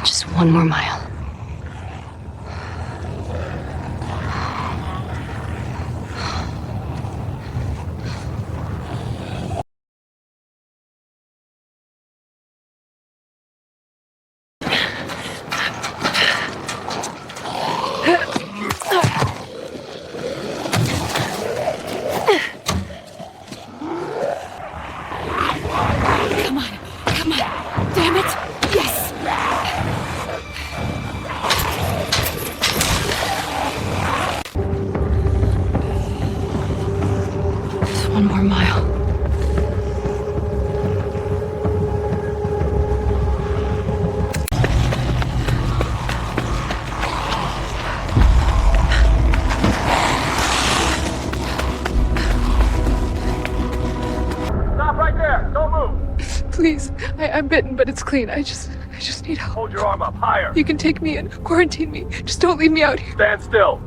Just one more mile. Come on. Damn it. Yes. Just one more mile. Stop right there! Don't move! Please, I'm bitten, but it's clean. I just need help. Hold your arm up higher! You can take me and quarantine me. Just don't leave me out here. Stand still!